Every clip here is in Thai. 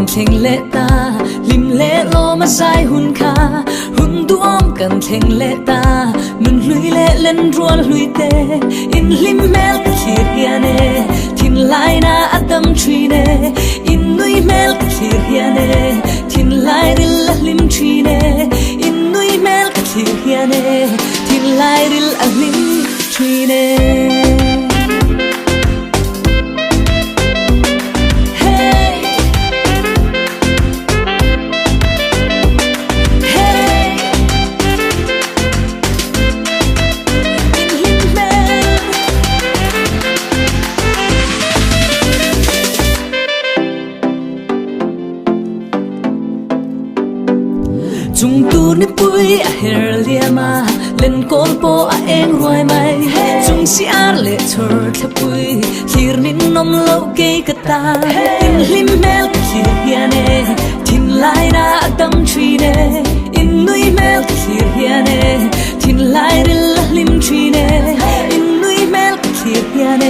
กันเทงเลตาลิมเลโลมาใส่หุ่นขาหุ่นตัวอ้อมกันเทงเลตามันลุยเล่เล่นรัวลุยเตอินลิมเมลกขีดยาเนทินไลนาอัดมทรีเนอินนุยเมลกขีดยาเนทินไลริลลิมทรีเนอินนุยเมลกขีดยาเนทินไลริลลิมทรีเนจุงตูนปุยอาเฮรเลียมาเล่นโกลโปอาเองรวยไหมจุงสีอาเลเธอทะปุยทีรนินนมโลเกยกตาอินลิมเมลคีรยาเนทินไลนาดัมทรีเนอินนุยเมลคีรยาเนทินไลริลลิมทรีเนอินนุยเมลคีรยาเน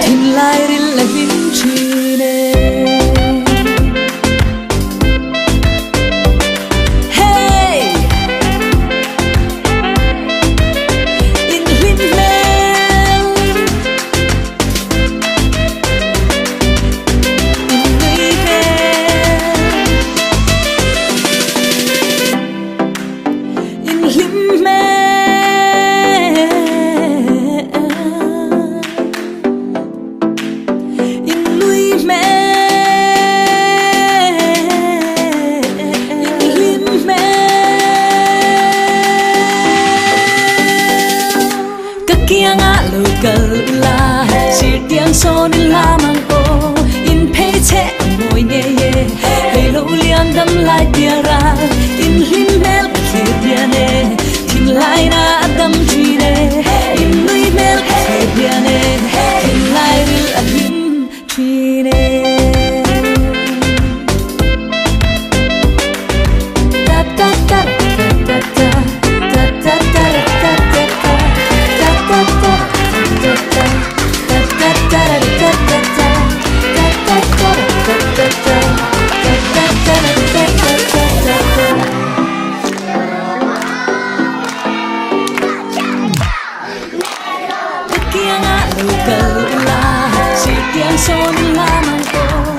ทินไลริลลิมทรีเนKalula, sirtiang sonin lamang ko. In peche moy neye, hello liang dam lai tiara. In himmel kirdiane, tin lai na adam trine. In nui mel kirdiane, tin lai ril adim trine. Ta ta ta ta ta ta ta ta ta ta ta ta ta. Kaya nga lugal la, si tiang son lamang ko.